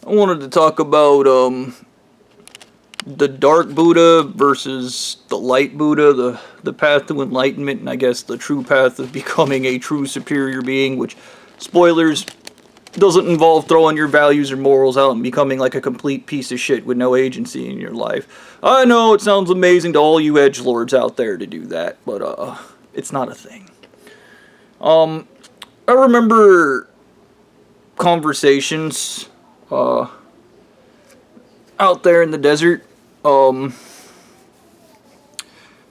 I wanted to talk about the dark Buddha versus the light Buddha, the path to enlightenment, and I guess the true path of becoming a true superior being, which, spoilers, doesn't involve throwing your values or morals out and becoming like a complete piece of shit with no agency in your life. I know it sounds amazing to all you edgelords out there to do that, but it's not a thing. I remember conversations out there in the desert,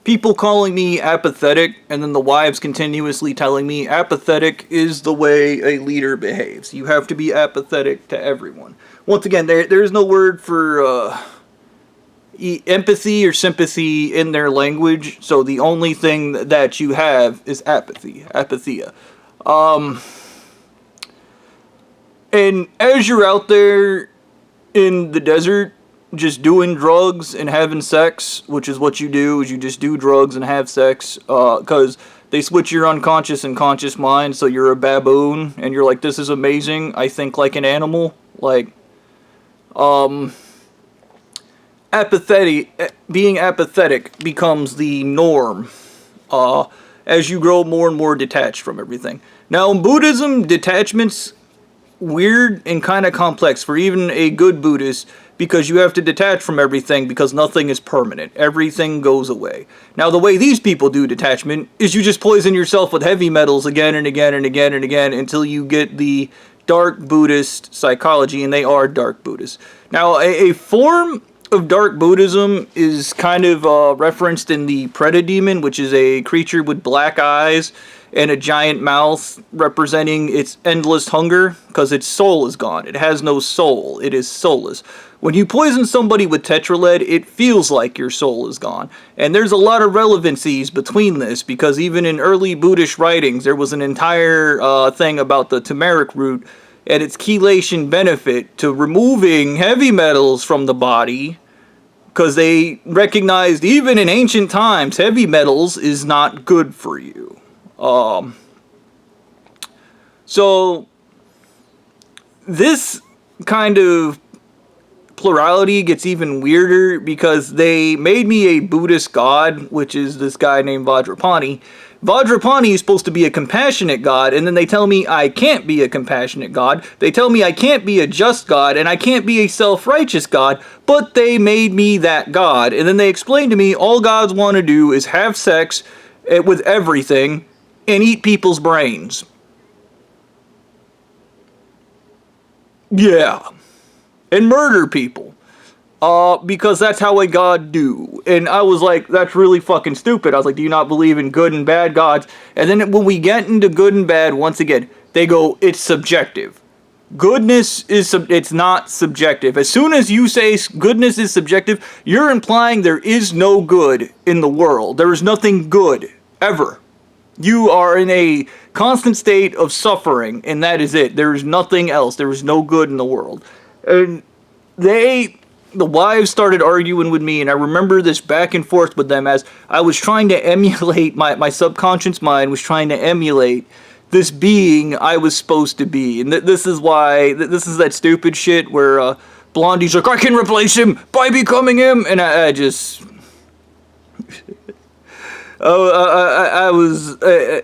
people calling me apathetic, and then the wives continuously telling me apathetic is the way a leader behaves. You have to be apathetic to everyone. Once again, there's no word for empathy or sympathy in their language, so the only thing that you have is apathy, apatheia. And as you're out there in the desert, just doing drugs and having sex, which is what you do, is you just do drugs and have sex, because they switch your unconscious and conscious mind, so you're a baboon, and you're like, this is amazing, I think like an animal, like, being apathetic becomes the norm, as you grow more and more detached from everything. Now, in Buddhism, detachment's weird and kind of complex for even a good Buddhist, because you have to detach from everything because nothing is permanent. Everything goes away. Now, the way these people do detachment is you just poison yourself with heavy metals again and again and again and again until you get the dark Buddhist psychology, and they are dark Buddhists. Now, a form of dark Buddhism is kind of referenced in the Demon, which is a creature with black eyes and a giant mouth representing its endless hunger, because its soul is gone. It has no soul. It is soulless. When you poison somebody with tetralead, it feels like your soul is gone. And there's a lot of relevancies between this, because even in early Buddhist writings, there was an entire thing about the turmeric root and its chelation benefit to removing heavy metals from the body, because they recognized even in ancient times, heavy metals is not good for you. So this kind of plurality gets even weirder, because they made me a Buddhist god, which is this guy named Vajrapani. Vajrapani is supposed to be a compassionate god, and then they tell me I can't be a compassionate god. They tell me I can't be a just god, and I can't be a self-righteous god, but they made me that god. And then they explained to me all gods want to do is have sex with everything and eat people's brains. Yeah. And murder people. Because that's how a god do. And I was like, that's really fucking stupid. I was like, do you not believe in good and bad gods? And then when we get into good and bad, once again, they go, it's subjective. Goodness is, it's not subjective. As soon as you say goodness is subjective, you're implying there is no good in the world. There is nothing good, ever. You are in a constant state of suffering, and that is it. There is nothing else. There is no good in the world. And the wives started arguing with me, and I remember this back and forth with them as I was trying to emulate, my subconscious mind was trying to emulate this being I was supposed to be. And this is why, this is that stupid shit where Blondie's like, I can replace him by becoming him, and I just... I was,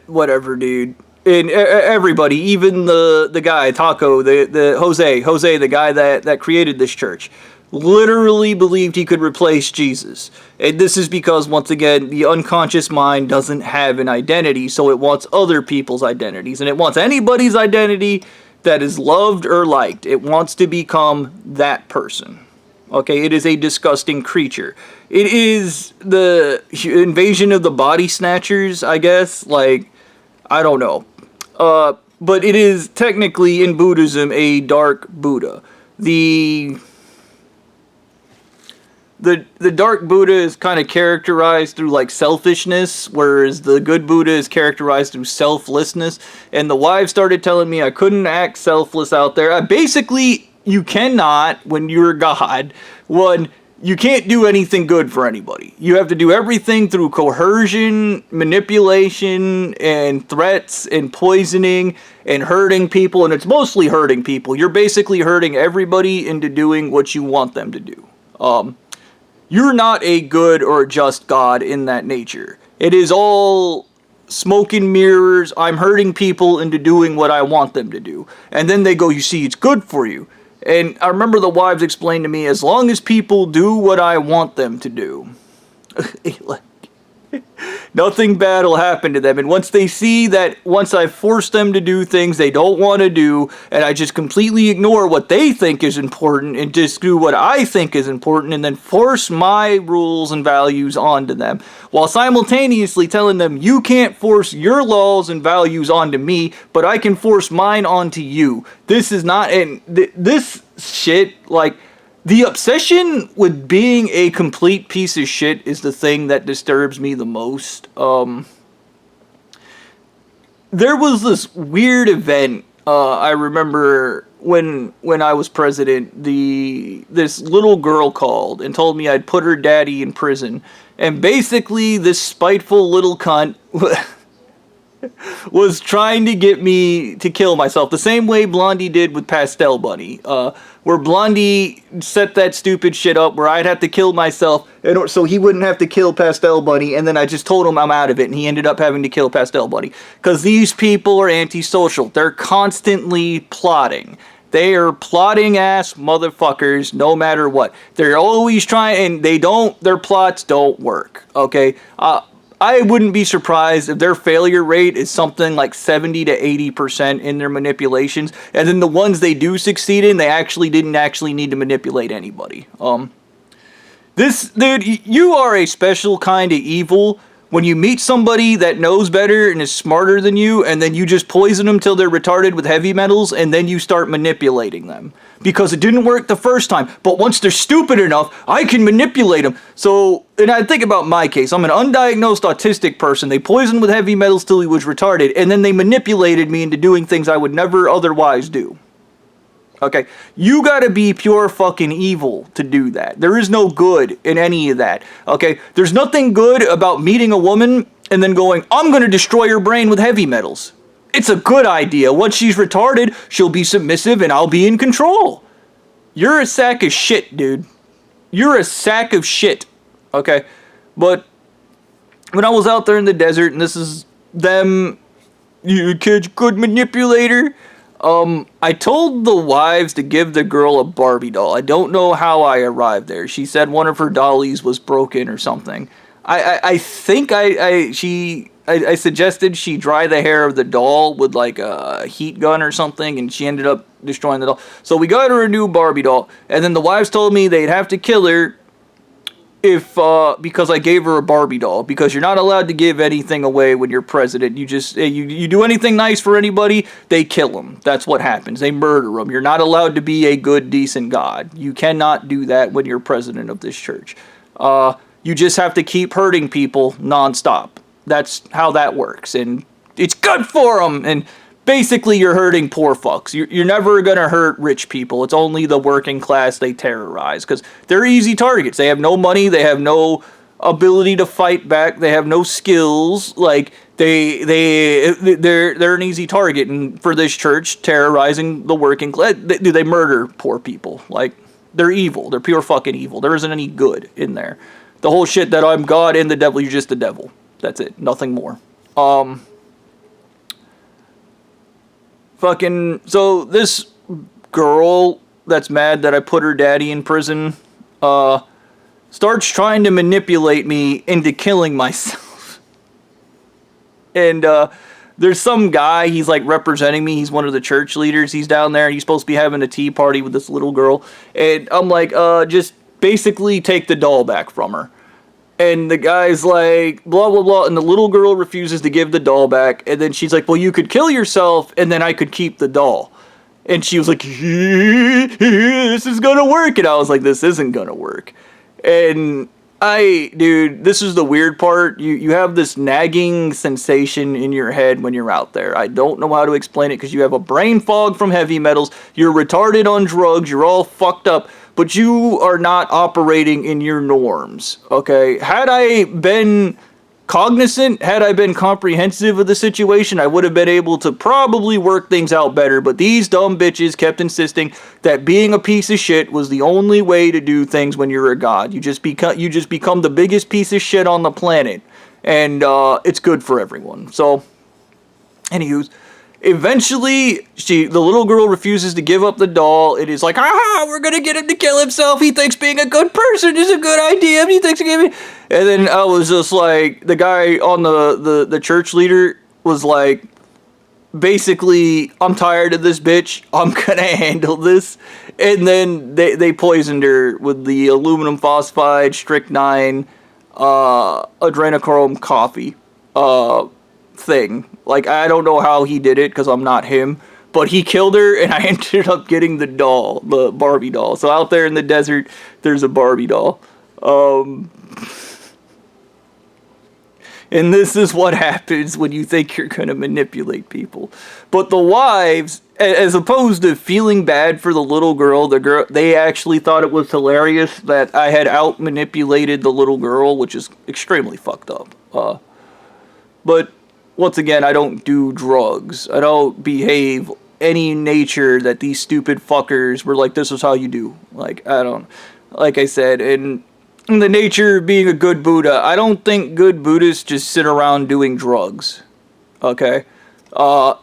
whatever, dude. And everybody, even the guy, Taco, the Jose, the guy that created this church, literally believed he could replace Jesus. And this is because, once again, the unconscious mind doesn't have an identity, so it wants other people's identities. And it wants anybody's identity that is loved or liked. It wants to become that person. Okay, it is a disgusting creature. It is the invasion of the body snatchers, I guess. Like, I don't know. But it is technically, in Buddhism, a dark Buddha. The dark Buddha is kind of characterized through, like, selfishness, whereas the good Buddha is characterized through selflessness. And the wife started telling me I couldn't act selfless out there. Basically, you cannot, when you're God, one, you can't do anything good for anybody. You have to do everything through coercion, manipulation, and threats, and poisoning, and hurting people, and it's mostly hurting people. You're basically hurting everybody into doing what you want them to do. You're not a good or just God in that nature. It is all smoke and mirrors. I'm hurting people into doing what I want them to do. And then they go, you see, it's good for you. And I remember the wives explained to me, as long as people do what I want them to do, nothing bad will happen to them. And once they see that once I force them to do things they don't want to do, and I just completely ignore what they think is important and just do what I think is important, and then force my rules and values onto them, while simultaneously telling them, you can't force your laws and values onto me, but I can force mine onto you. This is not, and this shit, like, the obsession with being a complete piece of shit is the thing that disturbs me the most. There was this weird event, I remember when I was president, this little girl called and told me I'd put her daddy in prison. And basically this spiteful little cunt was trying to get me to kill myself, the same way Blondie did with Pastel Bunny, where Blondie set that stupid shit up where I'd have to kill myself so he wouldn't have to kill Pastel Bunny, and then I just told him I'm out of it, and he ended up having to kill Pastel Bunny. Because these people are antisocial. They're constantly plotting. They are plotting ass motherfuckers no matter what. They're always trying, and their plots don't work, okay? I wouldn't be surprised if their failure rate is something like 70 to 80% in their manipulations, and then the ones they do succeed in, they didn't actually need to manipulate anybody. Dude, you are a special kind of evil when you meet somebody that knows better and is smarter than you, and then you just poison them till they're retarded with heavy metals, and then you start manipulating them. Because it didn't work the first time, but once they're stupid enough, I can manipulate them. So, and I think about my case. I'm an undiagnosed autistic person. They poisoned with heavy metals till he was retarded, and then they manipulated me into doing things I would never otherwise do. Okay, you gotta be pure fucking evil to do that. There is no good in any of that. Okay, there's nothing good about meeting a woman and then going, I'm gonna destroy her brain with heavy metals. It's a good idea. Once she's retarded, she'll be submissive and I'll be in control. You're a sack of shit, dude. You're a sack of shit. Okay, but when I was out there in the desert, and this is them, you kid's good manipulator. I told the wives to give the girl a Barbie doll. I don't know how I arrived there. She said one of her dollies was broken or something. I think I suggested she dry the hair of the doll with like a heat gun or something, and she ended up destroying the doll. So we got her a new Barbie doll, and then the wives told me they'd have to kill her because I gave her a Barbie doll, because you're not allowed to give anything away when you're president. You just, you do anything nice for anybody, they kill them. That's what happens. They murder them. You're not allowed to be a good, decent God. You cannot do that when you're president of this church. You just have to keep hurting people nonstop. That's how that works, and it's good for them, and basically you're hurting poor fucks. You're never gonna hurt rich people. It's only the working class they terrorize, because they're easy targets. They have no money, they have no ability to fight back, they have no skills. Like, they're an easy target, and for this church, terrorizing the working class, they murder poor people. Like, they're evil. They're pure fucking evil. There isn't any good in there. The whole shit that I'm God and the devil, you're just the devil. That's it. Nothing more. So this girl that's mad that I put her daddy in prison, starts trying to manipulate me into killing myself. And, there's some guy, he's like representing me, he's one of the church leaders, he's down there, he's supposed to be having a tea party with this little girl, and I'm like, just basically take the doll back from her. And the guy's like, blah, blah, blah, and the little girl refuses to give the doll back, and then she's like, well, you could kill yourself, and then I could keep the doll. And she was like, this is gonna work, and I was like, this isn't gonna work. And Dude, this is the weird part. You have this nagging sensation in your head when you're out there. I don't know how to explain it because you have a brain fog from heavy metals. You're retarded on drugs. You're all fucked up. But you are not operating in your norms. Okay? Had I been cognizant, had I been comprehensive of the situation, I would have been able to probably work things out better, but these dumb bitches kept insisting that being a piece of shit was the only way to do things when you're a god. You just become the biggest piece of shit on the planet, and it's good for everyone. So, anywho, eventually, the little girl refuses to give up the doll. It is like, we're gonna get him to kill himself. He thinks being a good person is a good idea. He thinks giving. And then I was just like, the guy on the church leader was like, basically, I'm tired of this bitch. I'm gonna handle this. And then they poisoned her with the aluminum phosphide, strychnine, adrenochrome coffee thing. Like, I don't know how he did it because I'm not him, but he killed her, and I ended up getting the doll, the Barbie doll. So out there in the desert, there's a Barbie doll. And this is what happens when you think you're going to manipulate people. But the wives, as opposed to feeling bad for the girl, they actually thought it was hilarious that I had out-manipulated the little girl, which is extremely fucked up. But once again, I don't do drugs. I don't behave any nature that these stupid fuckers were like, this is how you do. Like, I don't... Like I said, in the nature of being a good Buddha, I don't think good Buddhists just sit around doing drugs. Okay?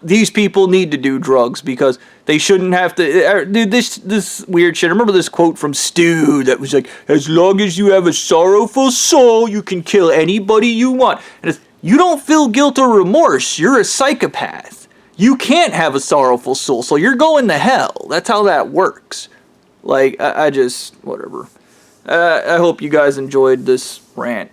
These people need to do drugs because they shouldn't have to... Dude, this weird shit. I remember this quote from Stu that was like, as long as you have a sorrowful soul, you can kill anybody you want. And it's, you don't feel guilt or remorse. You're a psychopath. You can't have a sorrowful soul, so you're going to hell. That's how that works. Like, I just... Whatever. I hope you guys enjoyed this rant.